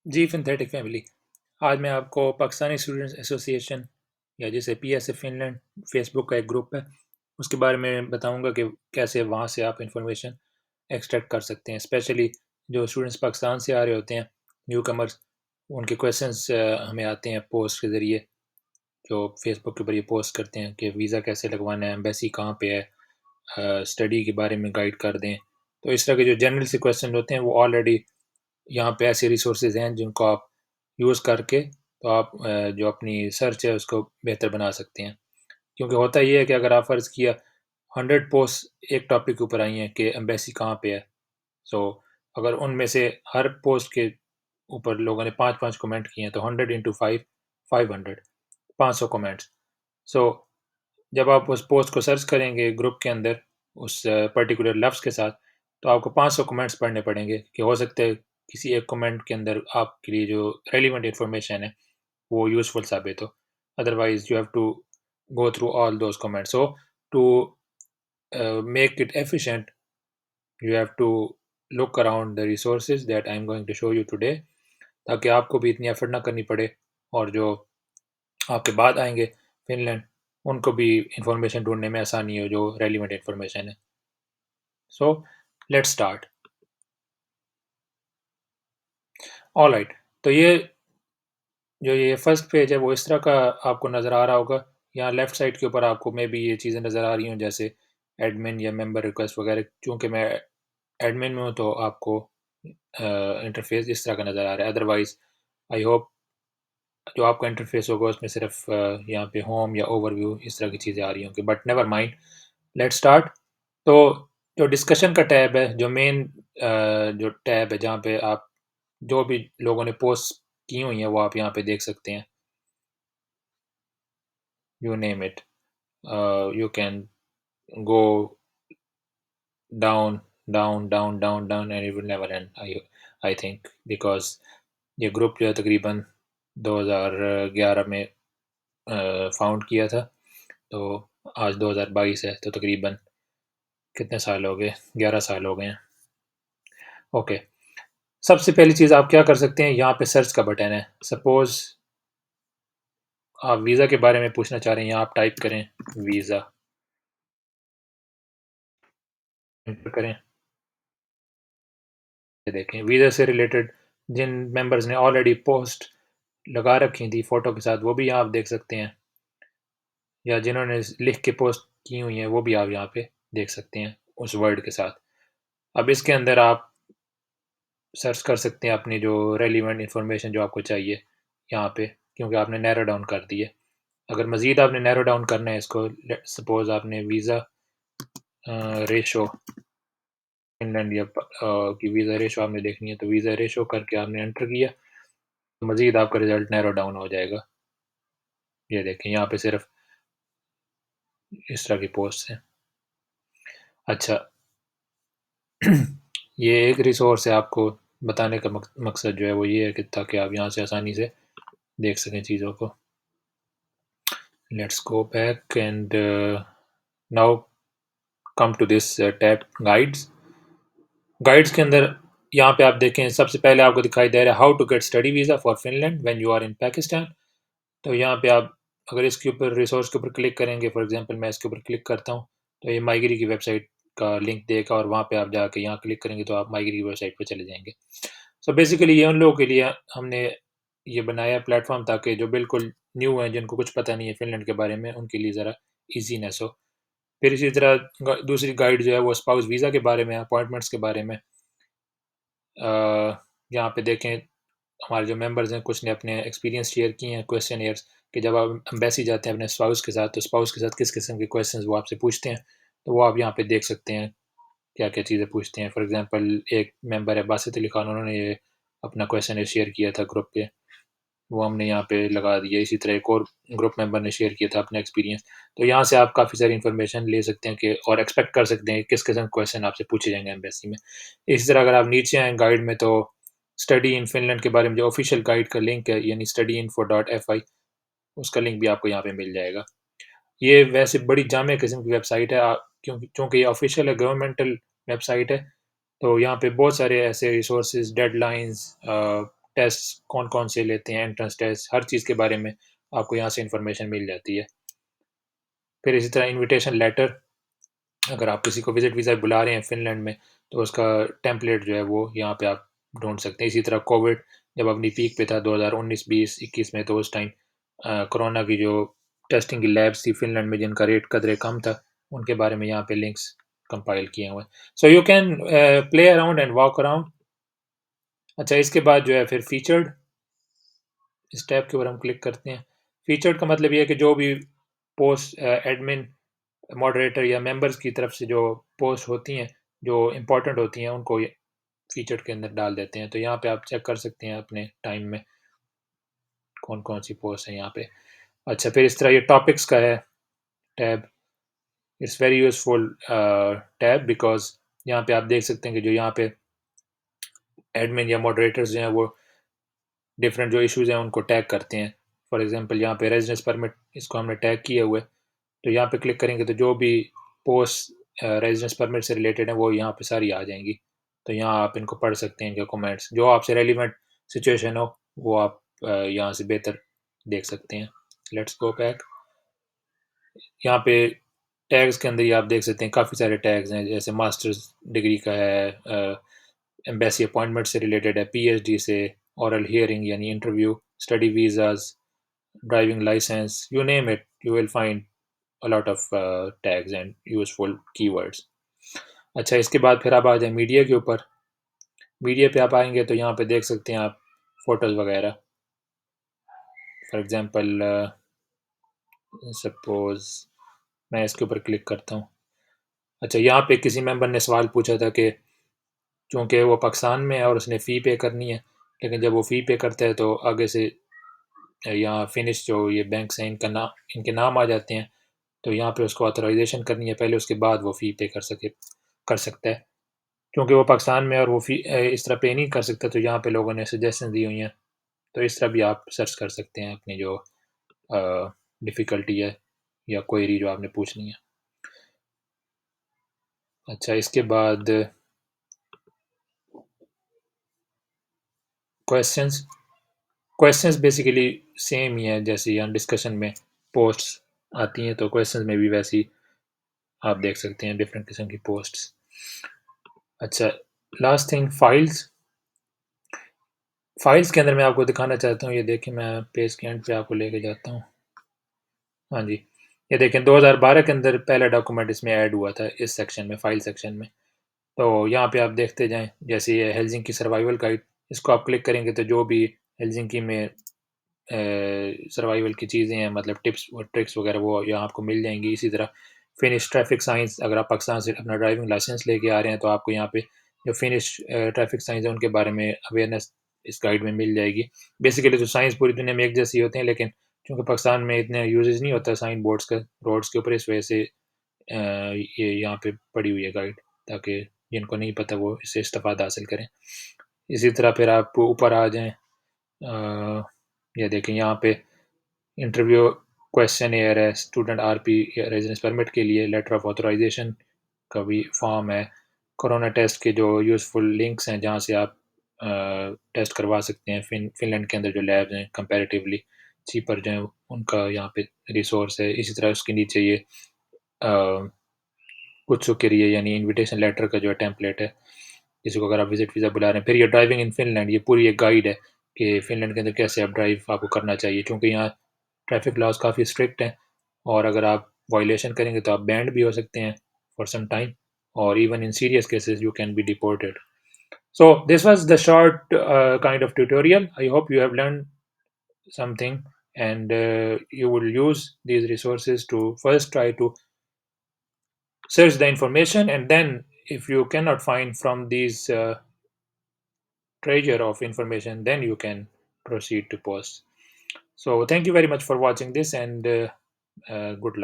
जी, synthetic family. आज मैं आपको पाकिस्तानी स्टूडेंट्स एसोसिएशन या जिसे पीएसए फ़िनलैंड फ़ेसबुक का एक ग्रुप है, उसके बारे में बताऊँगा कि कैसे वहाँ से आप इन्फॉर्मेशन एक्सट्रैक्ट कर सकते हैं। स्पेशली जो स्टूडेंट्स पाकिस्तान से आ रहे होते हैं, न्यूकमर्स, उनके क्वेश्चंस हमें आते हैं पोस्ट के ज़रिए, जो फ़ेसबुक के ऊपर ये पोस्ट करते हैं कि वीज़ा कैसे लगवाना है, एम्बेसी कहाँ पे है, स्टडी के बारे में गाइड कर दें। तो इस तरह के जो जनरल से क्वेश्चन होते हैं, वो ऑलरेडी यहाँ पे ऐसे रिसोर्सेज हैं जिनको आप यूज़ करके तो आप जो अपनी सर्च है उसको बेहतर बना सकते हैं। क्योंकि होता ये है कि अगर आप फ़र्ज़ किया 100 पोस्ट एक टॉपिक के ऊपर आई हैं कि एम्बेसी कहाँ पे है, सो अगर उनमें से हर पोस्ट के ऊपर लोगों ने 5-5 कमेंट किए हैं तो 100 इंटू 5 500 500 कमेंट्स। सो जब आप उस पोस्ट को सर्च करेंगे ग्रुप के अंदर उस पर्टिकुलर लफ्ज़ के साथ, तो आपको 500 कमेंट्स पढ़ने पड़ेंगे कि हो सकता है किसी एक कमेंट के अंदर आपके लिए जो रेलेवेंट इन्फॉर्मेशन है, वो यूज़फुल साबित हो। Otherwise, you have to go through all those comments. So, to make it efficient, you have to look around the resources that I'm going to show you today, ताकि आपको भी इतनी effort ना करनी पड़े और जो आपके बाद आएंगे फिनलैंड उनको भी इंफॉर्मेशन ढूंढने में आसानी हो जो रेलिवेंट इंफॉर्मेशन है। So let's start. ऑलराइट, तो ये फर्स्ट पेज है वो इस तरह का आपको नज़र आ रहा होगा। यहाँ लेफ्ट साइड के ऊपर आपको मे बी ये चीज़ें नज़र आ रही हों जैसे एडमिन या मेंबर रिक्वेस्ट वगैरह। चूँकि मैं एडमिन में हूँ तो आपको इंटरफेस इस तरह का नज़र आ रहा है। अदरवाइज़ आई होप जो आपका इंटरफेस होगा उसमें सिर्फ यहाँ पे होम या ओवरव्यू इस तरह की चीज़ें आ रही होंगी, but never mind, let's start. तो जो डिस्कशन का टैब है, जो मेन जो टैब है जहाँ पे आप जो भी लोगों ने पोस्ट की हुई हैं वो आप यहाँ पे देख सकते हैं। You name it. You can go down, down, down, down, down, and it will never end. I think because ये ग्रुप जो है तकरीबन 2011 में फाउंड किया था, तो आज 2022 है, तो तकरीबन कितने साल हो गए? 11 साल हो गए हैं। ओके, सबसे पहली चीज़ आप क्या कर सकते हैं, यहाँ पे सर्च का बटन है। सपोज़ आप वीज़ा के बारे में पूछना चाह रहे हैं, यहाँ आप टाइप करें वीज़ा, एंटर करें। ये देखें वीज़ा से रिलेटेड जिन मेंबर्स ने ऑलरेडी पोस्ट लगा रखी थी फ़ोटो के साथ, वो भी यहाँ आप देख सकते हैं, या जिन्होंने लिख के पोस्ट की हुई हैं, वो भी आप यहाँ पे देख सकते हैं उस वर्ड के साथ। अब इसके अंदर आप सर्च कर सकते हैं अपनी जो रेलेवेंट इन्फॉर्मेशन जो आपको चाहिए यहाँ पे, क्योंकि आपने नैरो डाउन कर दी है। अगर मज़ीद आपने नैरो डाउन करना है इसको, सपोज़ आपने वीज़ा रेशो फिनलैंड या की वीज़ा रेशो आपने देखनी है, तो वीज़ा रेशो करके आपने एंटर किया, तो मज़ीद आपका रिज़ल्ट नैरो डाउन हो जाएगा। ये देखें यहाँ पे सिर्फ इस तरह की पोस्ट हैं। अच्छा, ये एक रिसोर्स है, आपको बताने का मकसद जो है वो ये है कि ताकि आप यहाँ से आसानी से देख सकें चीज़ों को। Let's go back and now come to this tab guides. Guides के अंदर यहाँ पे आप देखें, सबसे पहले आपको दिखाई दे रहा है how to get study visa for Finland when you are in Pakistan. तो यहाँ पे आप अगर इसके ऊपर रिसोर्स के ऊपर क्लिक करेंगे, फॉर एग्जांपल मैं इसके ऊपर क्लिक करता हूँ, तो ये माईगिरी की वेबसाइट का लिंक देगा और वहाँ पे आप जाके यहाँ क्लिक करेंगे तो आप माईगिरी की वेबसाइट पे चले जाएँगे। सो बेसिकली ये उन लोगों के लिए हमने ये बनाया प्लेटफ़ॉर्म ताकि जो बिल्कुल न्यू हैं, जिनको कुछ पता नहीं है फ़िनलैंड के बारे में, उनके लिए ज़रा ईज़ीनेस हो। फिर इसी तरह दूसरी गाइड जो है वो स्पाउस वीज़ा के बारे में, अपॉइंटमेंट्स के बारे में। यहाँ पे देखें हमारे जो मेंबर्स हैं कुछ ने अपने एक्सपीरियंस शेयर किए हैं, क्वेश्चनियर्स, कि जब आप एम्बेसी जाते हैं अपने स्पाउस के साथ, तो स्पाउस के साथ किस किस्म के क्वेश्चंस वो आपसे पूछते हैं, तो वो आप यहाँ पे देख सकते हैं क्या-क्या चीज़ें पूछते हैं। फॉर एग्ज़ाम्पल एक मेंबर है बासित अली खान, उन्होंने ये अपना क्वेश्चनियर शेयर किया था ग्रुप पे, वो हमने यहाँ पे लगा दिया। इसी तरह एक और ग्रुप मेंबर ने शेयर किया था अपना एक्सपीरियंस। तो यहाँ से आप काफ़ी सारी इन्फॉर्मेशन ले सकते हैं कि और एक्सपेक्ट कर सकते हैं किस किस्म के क्वेश्चन आपसे पूछे जाएँगे एम्बेसी में। इसी तरह अगर आप नीचे आएँ गाइड में, तो स्टडी इन फिनलैंड के बारे में जो ऑफ़िशियल गाइड का लिंक है, यानी studyinfo.fi, उसका लिंक भी आपको यहाँ पे मिल जाएगा। ये वैसे बड़ी जामिया किस्म की वेबसाइट है, क्योंकि चूँकि ये ऑफ़िशियल है, गवर्नमेंटल वेबसाइट है, तो यहाँ पे बहुत सारे ऐसे रिसोर्सेज़, डेडलाइन्स, टेस्ट कौन-कौन से लेते हैं, एंट्रेंस टेस्ट, हर चीज़ के बारे में आपको यहाँ से इन्फॉर्मेशन मिल जाती है। फिर इसी तरह इन्विटेशन लेटर, अगर आप किसी को विज़िट वीज़ा बुला रहे हैं फ़िनलैंड में, तो उसका टेम्पलेट जो है वो यहाँ पे आप ढूँढ सकते हैं। इसी तरह कोविड जब अपनी पीक पे था 2019, 20, 21 में, तो उस टाइम कोरोना की जो टेस्टिंग की लैब्स थी फ़िनलैंड में जिनका रेट कदरे कम था, उनके बारे में यहाँ पे लिंक्स कंपाइल किए हुए हैं। So you can play around and walk around. अच्छा, इसके बाद जो है फिर फीचर्ड, इस टैब के ऊपर हम क्लिक करते हैं। फीचर्ड का मतलब ये है कि जो भी पोस्ट एडमिन, मॉडरेटर या मेंबर्स की तरफ से जो पोस्ट होती हैं, जो इम्पोर्टेंट होती हैं, उनको ये फीचर्ड के अंदर डाल देते हैं। तो यहाँ पे आप चेक कर सकते हैं अपने टाइम में कौन-कौन सी पोस्ट है यहाँ पे। अच्छा, फिर इस तरह ये टॉपिक्स का है tab. It's very useful tab because यहाँ पे आप देख सकते हैं कि जो यहाँ पे एडमिन या मॉडरेटर्स जो हैं वो डिफरेंट जो इश्यूज़ हैं उनको टैग करते हैं। फॉर एग्ज़ाम्पल यहाँ पे रेज़िडेंस परमिट, इसको हमने टैग किया हुआ है। तो यहाँ पे क्लिक करेंगे तो जो भी पोस्ट रेज़िडेंस परमिट से रिलेटेड है वो यहाँ पे सारी आ जाएँगी। तो यहाँ आप इनको पढ़ सकते हैं, इनके कमेंट्स जो आपसे रेलेवेंट सिचुएशन हो वो आप यहाँ से बेहतर देख सकते हैं। Let's go back. यहाँ पे टैग्स के अंदर ही आप देख सकते हैं काफ़ी सारे टैग्स हैं, जैसे मास्टर्स डिग्री का है, एम्बेसी अपॉइंटमेंट से रिलेटेड है, पीएचडी से, ओरल हियरिंग यानी interview, study visas, driving licence, you name it, you will find a lot of tags and useful keywords. अच्छा, इसके बाद फिर आप आ जाएँ मीडिया के ऊपर। मीडिया पे आप आएँगे तो यहाँ पे देख सकते हैं आप फ़ोटोज़ वगैरह। फॉर एग्ज़ाम्पल सपोज़ मैं इसके ऊपर क्लिक करता हूँ। अच्छा, यहाँ पे किसी मेंबर ने सवाल पूछा था कि चूँकि वो पाकिस्तान में है और उसने फ़ी पे करनी है, लेकिन जब वो फ़ी पे करता है तो आगे से यहाँ फिनिश जो ये बैंक्स हैं इनके नाम आ जाते हैं। तो यहाँ पे उसको ऑथराइज़ेशन करनी है पहले, उसके बाद वो फ़ी पे कर सकता है। क्योंकि वो पाकिस्तान में है और वो फ़ी इस तरह पे नहीं कर सकता, तो यहाँ पे लोगों ने सजेशन दी हुई हैं। तो इस तरह भी आप सर्च कर सकते हैं अपनी जो डिफ़िकल्टी है या क्वेरी जो आपने पूछनी है। अच्छा, इसके बाद क्वेश्चंस। क्वेश्चंस बेसिकली सेम ही है जैसे यहाँ डिस्कशन में पोस्ट्स आती हैं, तो क्वेश्चंस में भी वैसे ही आप देख सकते हैं डिफरेंट किस्म की पोस्ट्स। अच्छा, लास्ट थिंग फाइल्स। फाइल्स के अंदर मैं आपको दिखाना चाहता हूँ, ये देखिए मैं पेज के एंड पे आपको लेके जाता हूँ। हाँ जी, ये देखें 2012 के अंदर पहला डॉक्यूमेंट इसमें ऐड हुआ था इस सेक्शन में, फाइल सेक्शन में। तो यहाँ पे आप देखते जाएँ, जैसे ये हेलसिंकी सर्वाइवल गाइड, इसको आप क्लिक करेंगे तो जो भी हेलसिंकी में सर्वाइवल की चीज़ें हैं, मतलब टिप्स और ट्रिक्स वगैरह, वो यहाँ आपको मिल जाएँगी। इसी तरह फिनिश ट्रैफिक साइंस, अगर आप पाकिस्तान से अपना ड्राइविंग लाइसेंस लेके आ रहे हैं तो आपको यहाँ पे जो फिनिश ट्रैफिक साइंस है उनके बारे में अवेयरनेस इस गाइड में मिल जाएगी। बेसिकली तो साइंस पूरी दुनिया में एक जैसी होते हैं, लेकिन चूँकि पाकिस्तान में इतने यूज़ेज़ नहीं होता साइन बोर्ड्स का रोड्स के ऊपर, इस वजह से ये यहाँ पे पड़ी हुई है गाइड, ताकि जिनको नहीं पता वो इससे इस्तेफ़ादा हासिल करें। इसी तरह फिर आप ऊपर आ जाएँ, ये देखें यहाँ पे इंटरव्यू क्वेश्चनेयर है, स्टूडेंट आरपी या रेजिडेंस परमिट के लिए लेटर ऑफ ऑथराइजेशन का भी फॉर्म है, कोरोना टेस्ट के जो यूज़फुल लिंक्स हैं जहाँ से आप टेस्ट करवा सकते हैं, फ़िनलैंड के अंदर जो लैब्स हैं कंपैरेटिवली चीपर जो हैं उनका यहाँ पे रिसोर्स है। इसी तरह उसके नीचे ये कुत्सुक के लिए यानी इनविटेशन लेटर का जो है टेम्पलेट है, किसी को अगर आप विज़िट वीज़ा बुला रहे हैं। फिर ये ड्राइविंग इन फ़िनलैंड, ये पूरी एक गाइड है कि फ़िनलैंड के अंदर कैसे आप ड्राइव आपको करना चाहिए, क्योंकि यहाँ ट्रैफिक लॉज़ काफ़ी स्ट्रिक्ट हैं और अगर आप वायलेशन करेंगे तो आप बैंड भी हो सकते हैं फॉर सम टाइम, और even in serious cases you can be deported. So this was the short kind of tutorial. I hope you have learned something, and you will use these resources to first try to search the information, and then if you cannot find from these treasure of information, then you can proceed to post. So thank you very much for watching this, and good luck.